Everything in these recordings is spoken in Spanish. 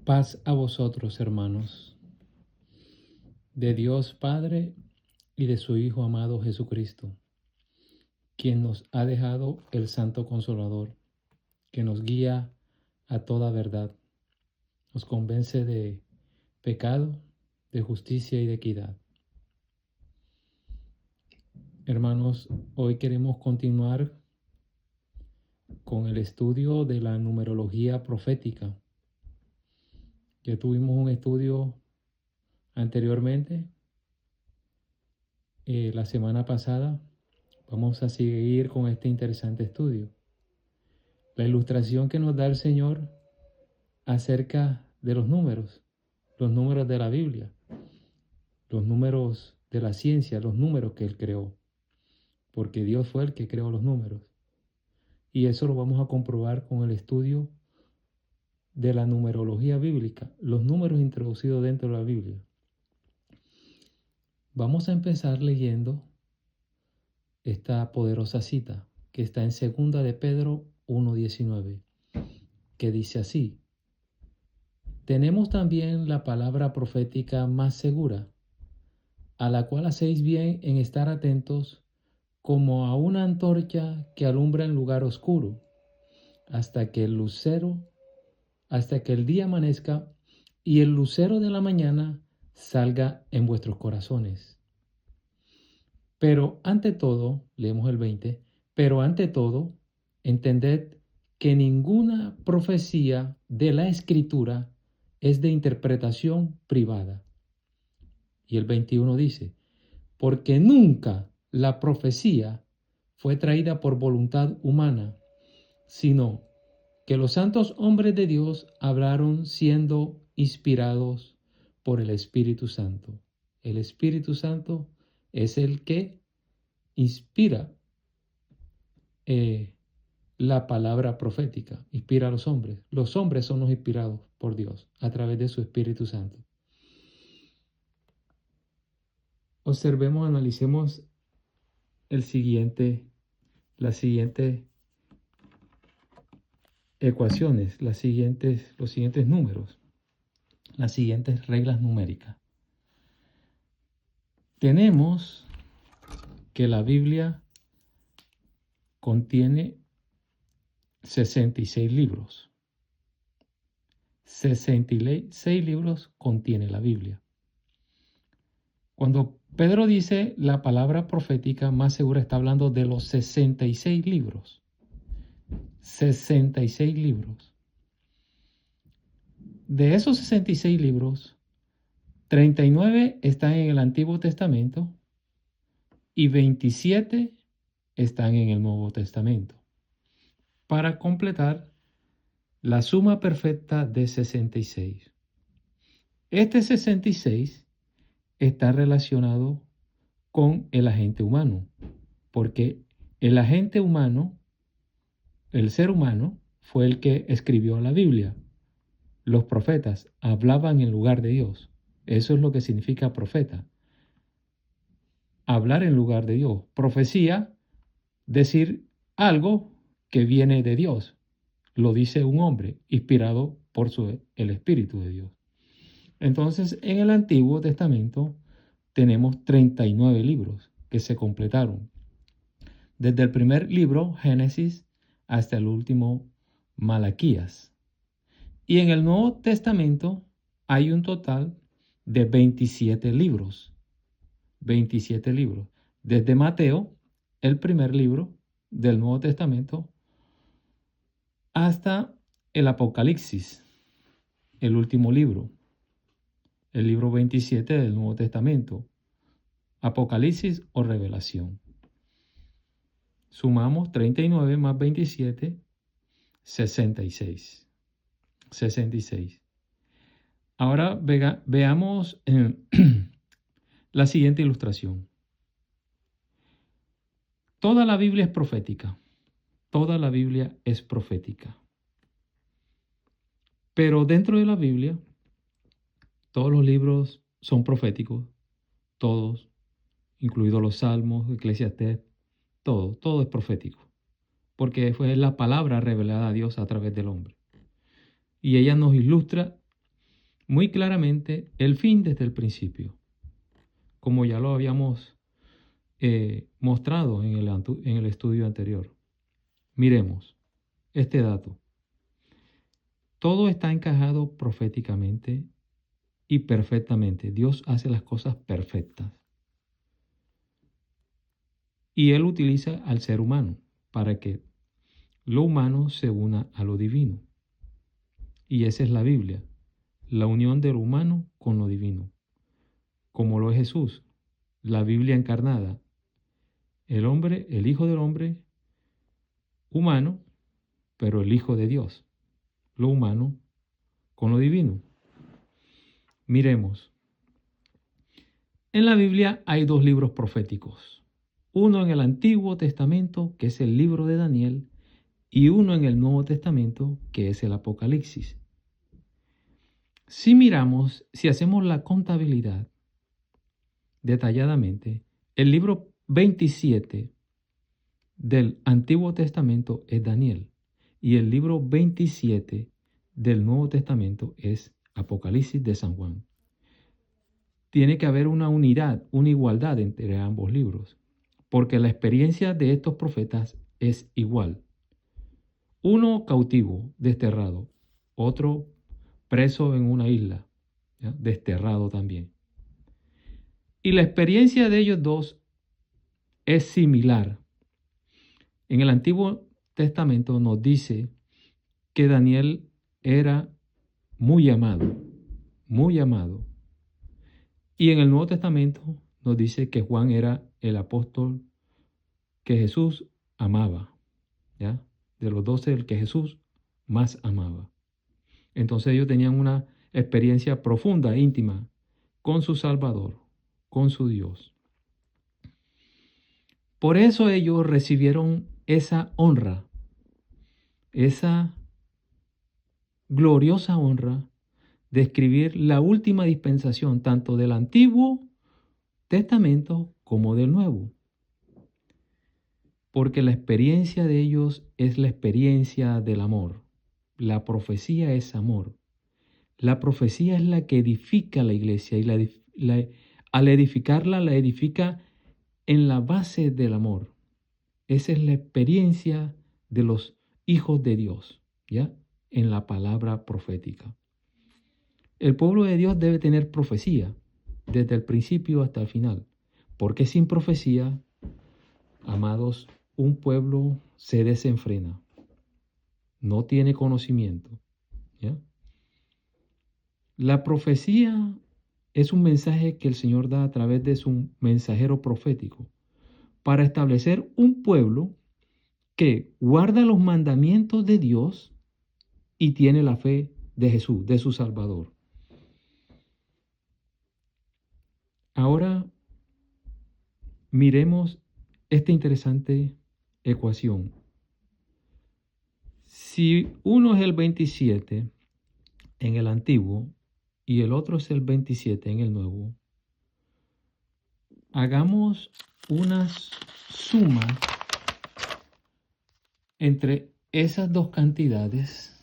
Paz a vosotros, hermanos, de Dios Padre y de su Hijo amado Jesucristo, quien nos ha dejado el Santo Consolador, que nos guía a toda verdad, nos convence de pecado, de justicia y de equidad. Hermanos, hoy queremos continuar con el estudio de la numerología profética. Ya tuvimos un estudio anteriormente, la semana pasada. Vamos a seguir con este interesante estudio. La ilustración que nos da el Señor acerca de los números de la Biblia, los números de la ciencia, los números que Él creó, porque Dios fue el que creó los números. Y eso lo vamos a comprobar con el estudio de la numerología bíblica, los números introducidos dentro de la Biblia. Vamos a empezar leyendo esta poderosa cita que está en 2 de Pedro 1:19, que dice así: tenemos también la palabra profética más segura, a la cual hacéis bien en estar atentos como a una antorcha que alumbra en lugar oscuro, hasta que el día amanezca y el lucero de la mañana salga en vuestros corazones. Pero ante todo, leemos el 20, pero ante todo, entended que ninguna profecía de la Escritura es de interpretación privada. Y el 21 dice, porque nunca la profecía fue traída por voluntad humana, sino que los santos hombres de Dios hablaron siendo inspirados por el Espíritu Santo. El Espíritu Santo es el que inspira la palabra profética, inspira a los hombres. Los hombres son los inspirados por Dios a través de su Espíritu Santo. Observemos, analicemos las siguientes ecuaciones, los siguientes números, las siguientes reglas numéricas. Tenemos que la Biblia contiene 66 libros. 66 libros contiene la Biblia. Cuando Pedro dice la palabra profética más segura, está hablando de los 66 libros. 66 libros. De esos 66 libros, 39 están en el Antiguo Testamento y 27 están en el Nuevo Testamento, para completar la suma perfecta de 66. Este 66 está relacionado con el agente humano, porque el agente humano, el ser humano, fue el que escribió la Biblia. Los profetas hablaban en lugar de Dios. Eso es lo que significa profeta. Hablar en lugar de Dios. Profecía, decir algo que viene de Dios. Lo dice un hombre inspirado por el Espíritu de Dios. Entonces, en el Antiguo Testamento tenemos 39 libros que se completaron. Desde el primer libro, Génesis, hasta el último, Malaquías. Y en el Nuevo Testamento hay un total de 27 libros. 27 libros. Desde Mateo, el primer libro del Nuevo Testamento, hasta el Apocalipsis, el último libro, el libro 27 del Nuevo Testamento, Apocalipsis o Revelación. Sumamos 39 más 27, 66. 66. Ahora veamos la siguiente ilustración. Toda la Biblia es profética. Toda la Biblia es profética. Pero dentro de la Biblia, todos los libros son proféticos. Todos, incluidos los Salmos, Eclesiastés, todo es profético. Porque fue la palabra revelada a Dios a través del hombre. Y ella nos ilustra muy claramente el fin desde el principio, como ya lo habíamos mostrado en el estudio anterior. Miremos este dato. Todo está encajado proféticamente y perfectamente. Dios hace las cosas perfectas. Y Él utiliza al ser humano para que lo humano se una a lo divino. Y esa es la Biblia, la unión de lo humano con lo divino, como lo es Jesús, la Biblia encarnada, el hombre, el Hijo del Hombre, humano, pero el Hijo de Dios, lo humano con lo divino. Miremos, en la Biblia hay dos libros proféticos, uno en el Antiguo Testamento, que es el libro de Daniel, y uno en el Nuevo Testamento, que es el Apocalipsis. Si miramos, si hacemos la contabilidad detalladamente, el libro 27 del Antiguo Testamento es Daniel y el libro 27 del Nuevo Testamento es Apocalipsis de San Juan. Tiene que haber una unidad, una igualdad entre ambos libros, porque la experiencia de estos profetas es igual. Uno cautivo, desterrado, otro preso en una isla, ¿ya? Desterrado también. Y la experiencia de ellos dos es similar. En el Antiguo Testamento nos dice que Daniel era muy amado, muy amado. Y en el Nuevo Testamento nos dice que Juan era el apóstol que Jesús amaba, ¿ya? De los 12, el que Jesús más amaba. Entonces ellos tenían una experiencia profunda, íntima, con su Salvador, con su Dios. Por eso ellos recibieron esa honra, esa gloriosa honra de escribir la última dispensación, tanto del Antiguo Testamento como del Nuevo. Porque la experiencia de ellos es la experiencia del amor. La profecía es amor. La profecía es la que edifica la iglesia y al edificarla la edifica en la base del amor. Esa es la experiencia de los hijos de Dios, ¿ya? En la palabra profética. El pueblo de Dios debe tener profecía desde el principio hasta el final, porque sin profecía, amados, un pueblo se desenfrena, no tiene conocimiento, ¿ya? La profecía es un mensaje que el Señor da a través de su mensajero profético para establecer un pueblo que guarda los mandamientos de Dios y tiene la fe de Jesús, de su Salvador. Ahora miremos esta interesante ecuación. Si uno es el 27 en el Antiguo y el otro es el 27 en el Nuevo, hagamos una suma entre esas dos cantidades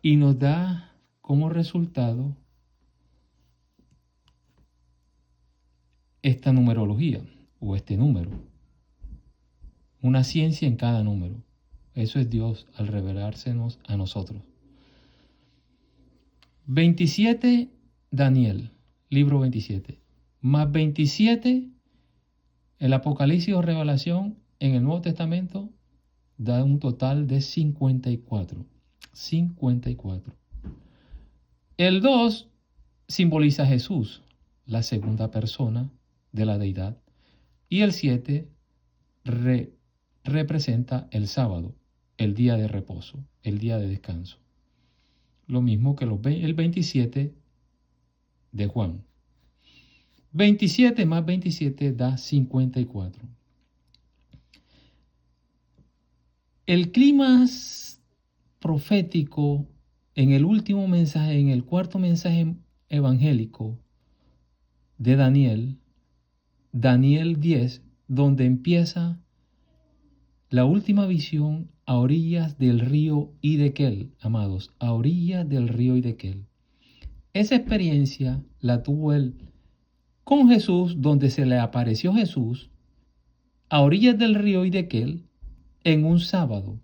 y nos da como resultado esta numerología o este número. Una ciencia en cada número. Eso es Dios al revelársenos a nosotros. 27, Daniel, libro 27. Más 27, el Apocalipsis o Revelación en el Nuevo Testamento da un total de 54. 54. El 2 simboliza a Jesús, la segunda persona de la deidad. Y el 7 representa el sábado, el día de reposo, el día de descanso. Lo mismo que el 27 de Juan. 27 más 27 da 54. El clima profético en el último mensaje, en el cuarto mensaje evangélico de Daniel, Daniel 10, donde empieza La última visión a orillas del río Hiddekel, amados, a orillas del río Hiddekel. Esa experiencia la tuvo él con Jesús, donde se le apareció Jesús a orillas del río Hiddekel en un sábado,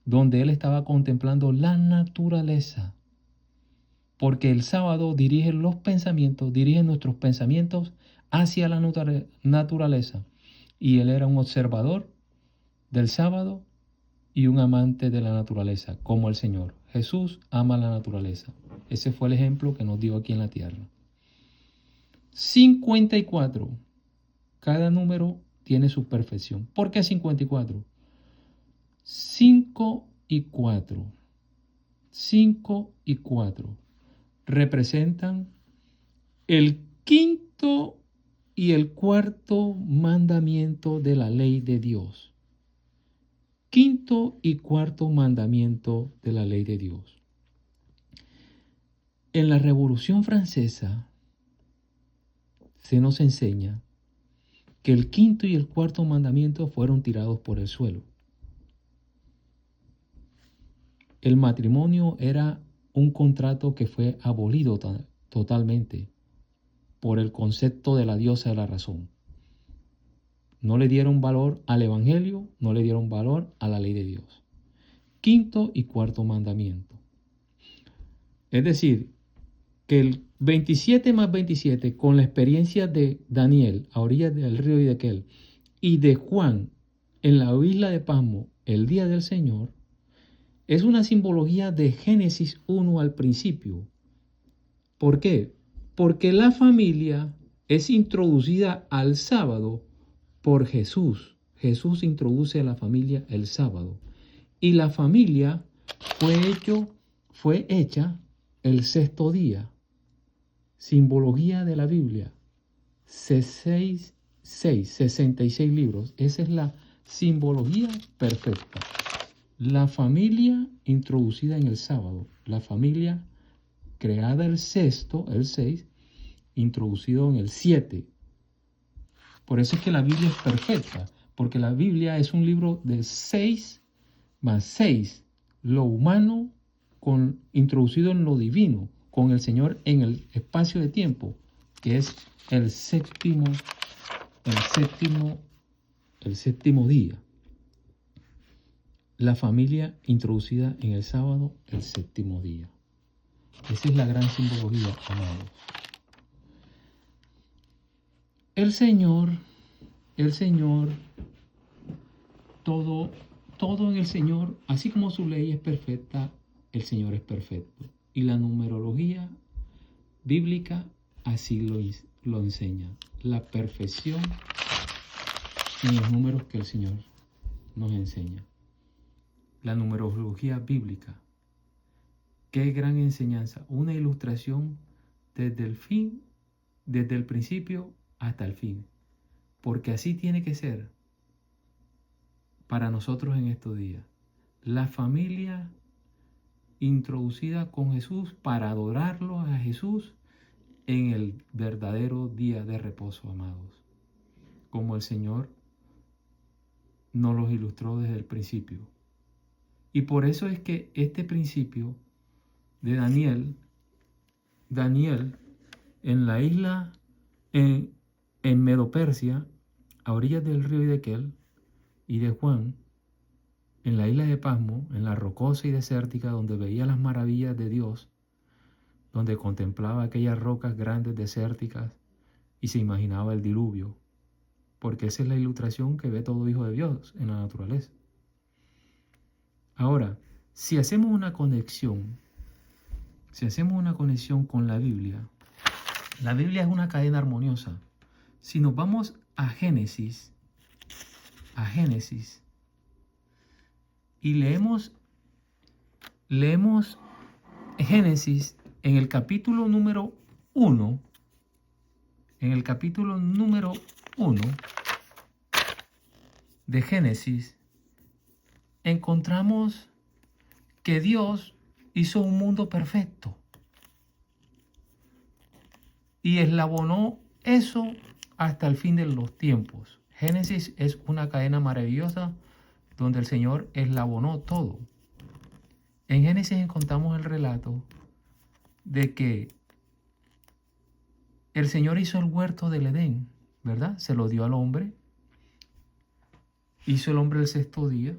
donde él estaba contemplando la naturaleza. Porque el sábado dirige nuestros pensamientos hacia la naturaleza. Y él era un observador del sábado y un amante de la naturaleza, como el Señor. Jesús ama la naturaleza. Ese fue el ejemplo que nos dio aquí en la tierra. 54. Cada número tiene su perfección. ¿Por qué 54? 5 y 4. 5 y 4 representan el quinto y el cuarto mandamiento de la ley de Dios. Quinto y cuarto mandamiento de la ley de Dios. En la Revolución Francesa se nos enseña que el quinto y el cuarto mandamiento fueron tirados por el suelo. El matrimonio era un contrato que fue abolido totalmente por el concepto de la diosa de la razón. No le dieron valor al evangelio, no le dieron valor a la ley de Dios. Quinto y cuarto mandamiento. Es decir, que el 27 más 27, con la experiencia de Daniel a orillas del río Hiddekel y de Juan en la isla de Pasmo el día del Señor, es una simbología de Génesis 1 al principio. ¿Por qué? Porque la familia es introducida al sábado por Jesús. Jesús introduce a la familia el sábado. Y la familia fue hecha el sexto día. Simbología de la Biblia. 66 libros. Esa es la simbología perfecta. La familia introducida en el sábado. La familia creada el sexto, el 6, introducido en el 7. Por eso es que la Biblia es perfecta, porque la Biblia es un libro de 6 más 6, lo humano introducido en lo divino, con el Señor en el espacio de tiempo, que es el séptimo día. La familia introducida en el sábado, el séptimo día. Esa es la gran simbología, amados. El Señor, todo en el Señor, así como su ley es perfecta, el Señor es perfecto. Y la numerología bíblica así lo enseña. La perfección en los números que el Señor nos enseña. La numerología bíblica. Qué gran enseñanza. Una ilustración desde el principio hasta el fin. Porque así tiene que ser para nosotros en estos días. La familia introducida con Jesús para adorarlo a Jesús en el verdadero día de reposo, amados. Como el Señor nos los ilustró desde el principio. Y por eso es que este principio de Daniel en la isla, en Medo-Persia, a orillas del río Hiddekel, y de Juan, en la isla de Pasmo, en la rocosa y desértica, donde veía las maravillas de Dios, donde contemplaba aquellas rocas grandes desérticas y se imaginaba el diluvio, porque esa es la ilustración que ve todo hijo de Dios en la naturaleza. Ahora, si hacemos una conexión con la Biblia es una cadena armoniosa. Si nos vamos a Génesis, y leemos Génesis en el capítulo número 1, de Génesis, encontramos que Dios hizo un mundo perfecto y eslabonó eso hasta el fin de los tiempos. Génesis es una cadena maravillosa donde el Señor eslabonó todo. En Génesis encontramos el relato de que el Señor hizo el huerto del Edén, ¿verdad? Se lo dio al hombre. Hizo el hombre el sexto día.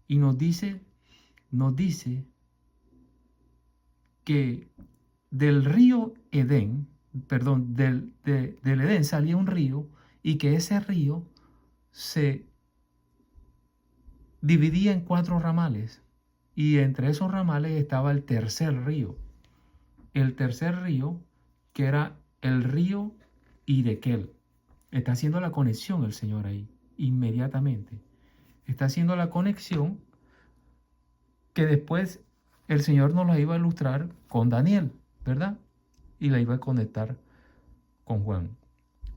Y nos dice que del río Edén, perdón, del Edén salía un río y que ese río se dividía en 4 ramales. Y entre esos ramales estaba el tercer río. El tercer río, que era el río Hiddekel. Está haciendo la conexión el Señor ahí, inmediatamente. Está haciendo la conexión que después el Señor nos la iba a ilustrar con Daniel, ¿verdad? Y la iba a conectar con Juan.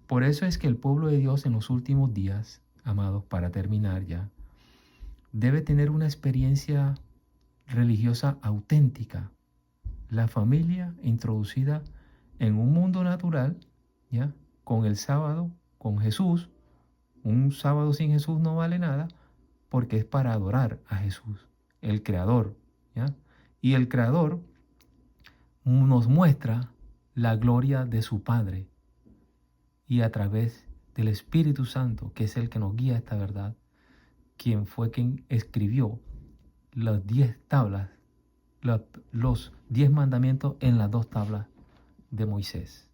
Por eso es que el pueblo de Dios en los últimos días, amados, para terminar ya, debe tener una experiencia religiosa auténtica. La familia introducida en un mundo natural, ¿ya? Con el sábado, con Jesús. Un sábado sin Jesús no vale nada porque es para adorar a Jesús, el Creador, ¿ya? Y el Creador nos muestra la gloria de su Padre. Y a través del Espíritu Santo, que es el que nos guía a esta verdad, quien fue quien escribió las 10 tablas, los 10 mandamientos en las 2 tablas de Moisés.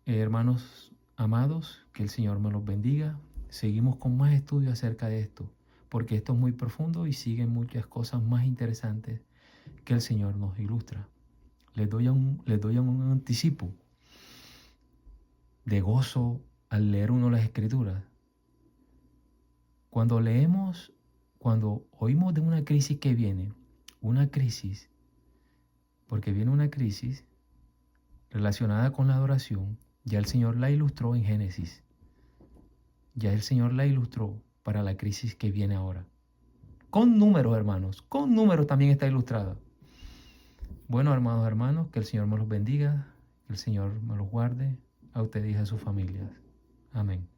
Hermanos amados, que el Señor me los bendiga. Seguimos con más estudios acerca de esto, porque esto es muy profundo y siguen muchas cosas más interesantes que el Señor nos ilustra. Les doy un anticipo de gozo al leer uno las Escrituras. Cuando oímos de una crisis que viene, una crisis, porque viene una crisis relacionada con la adoración, ya el Señor la ilustró en Génesis. Ya el Señor la ilustró para la crisis que viene ahora. Con números, hermanos, con números también está ilustrada. Bueno, hermanos, que el Señor me los bendiga, que el Señor me los guarde, a ustedes y a sus familias. Amén.